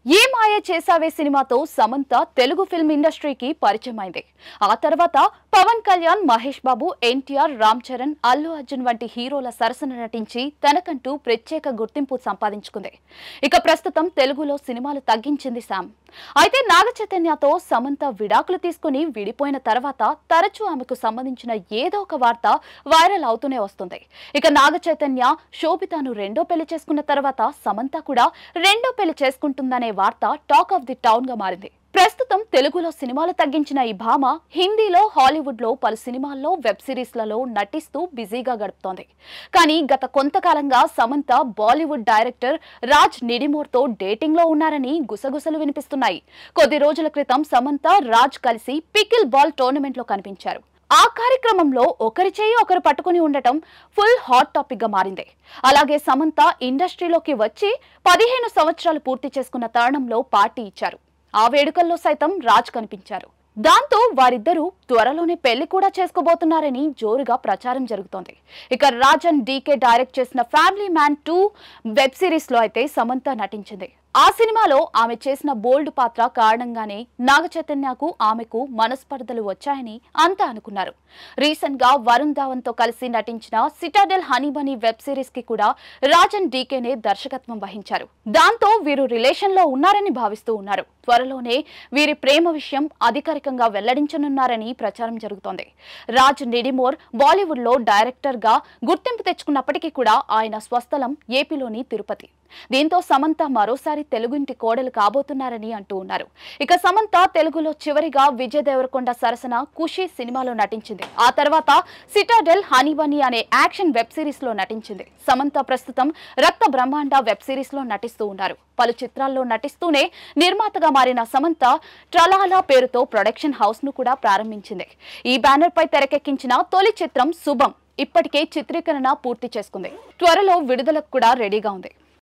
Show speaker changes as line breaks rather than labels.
ఏ మాయ చేసావే సినిమాతో సమంత తెలుగు ఫిల్మ్ ఇండస్ట్రీకి పరిచయం అయింది. ఆ తర్వాత పవన్ కళ్యాణ్, మహేష్ బాబు, ఎన్టీఆర్, రామ్ చరణ్, అల్లు అర్జున్ వంటి హీరోల సరసన నటించి తనకంటూ ప్రత్యేక గుర్తింపు సంపాదించుకుంది. ఇక ప్రస్తుతం తెలుగులో సినిమాలు తగ్గించింది శామ్. అయితే నాగ చైతన్యతో సమంత విడాకులు తీసుకుని విడిపోయిన తర్వాత తరచూ ఆమెకు సంబంధించిన ఏదో ఒక వార్త వైరల్ అవుతూనే వస్తుంది. ఇక నాగ చైతన్య శోభితను రెండో పెళ్లి చేసుకున్న తర్వాత సమంత కూడా రెండో పెళ్లి చేసుకుంటుందనే వార్త టాక్ ఆఫ్ ది టౌన్ గా మారింది. ప్రస్తుతం తెలుగులో సినిమాలు తగ్గించిన ఈ భామ హిందీలో, హాలీవుడ్ లో పలు సినిమాల్లో, వెబ్ సిరీస్లలో నటిస్తూ బిజీగా గడుపుతోంది. కానీ గత కొంతకాలంగా సమంత బాలీవుడ్ డైరెక్టర్ రాజ్ నిడిమోర్ తో డేటింగ్ లో ఉన్నారని గుసగుసలు వినిపిస్తున్నాయి. కొద్ది రోజుల క్రితం సమంత, రాజ్ కలిసి పికిల్ బాల్ టోర్నమెంట్ లో కనిపించారు. ఆ కార్యక్రమంలో ఒకరి చేయి ఒకరు పట్టుకుని ఉండటం ఫుల్ హాట్ టాపిక్ గా మారింది. అలాగే సమంత ఇండస్ట్రీలోకి వచ్చి 15 సంవత్సరాలు పూర్తి చేసుకున్న తరుణంలో పార్టీ ఇచ్చారు. ఆ వేడుకల్లో సైతం రాజ్ కనిపించారు. దాంతో వారిద్దరూ త్వరలోనే పెళ్లి కూడా చేసుకోబోతున్నారని జోరుగా ప్రచారం జరుగుతోంది. ఇక రాజ్ అండ్ డీకే డైరెక్ట్ చేసిన ఫ్యామిలీ మ్యాన్ 2 వెబ్ సిరీస్ లో అయితే సమంత నటించింది. ఆ సినిమాలో ఆమె చేసిన బోల్డ్ పాత్ర కారణంగానే నాగ చైతన్యకు ఆమెకు మనస్పర్ధలు వచ్చాయని అంతా అనుకున్నారు. రీసెంట్ గా వరుణ్ ధావన్ తో కలిసి నటించిన సిటాడెల్ హనీ బనీ వెబ్ సిరీస్ కి కూడా రాజ్ అండ్ డీకేనే దర్శకత్వం వహించారు. దాంతో వీరు రిలేషన్ లో ఉన్నారని భావిస్తూ ఉన్నారు. త్వరలోనే వీరి ప్రేమ విషయం అధికారికంగా వెల్లడించనున్నారని ప్రచారం జరుగుతోంది. రాజ్ నిడిమోర్ బాలీవుడ్ లో డైరెక్టర్ గా గుర్తింపు తెచ్చుకున్నప్పటికీ కూడా ఆయన స్వస్థలం ఏపీలోని తిరుపతి. దీంతో సమంత మరోసారి తెలుగుంటి కోడలు కాబోతున్నారని అంటూ ఉన్నారు. ఇక సమంత తెలుగులో చివరిగా విజయ్ దేవరకొండ సరసన ఖుషి సినిమాలో నటించింది. ఆ తర్వాత సిటాడెల్ హనీ బనీ అనే యాక్షన్ వెబ్ సిరీస్ లో నటించింది. సమంత ప్రస్తుతం రక్త బ్రహ్మాండ వెబ్ సిరీస్ లో నటిస్తూ ఉన్నారు. పలు చిత్రాల్లో నటిస్తూనే నిర్మాతగా మారిన సమంత ట్రలాలా పేరుతో ప్రొడక్షన్ హౌస్ ను కూడా ప్రారంభించింది. ఈ బ్యానర్ పై తెరకెక్కించిన తొలి చిత్రం శుభం ఇప్పటికే చిత్రీకరణ పూర్తి చేసుకుంది. త్వరలో విడుదలకు కూడా రెడీగా ఉంది.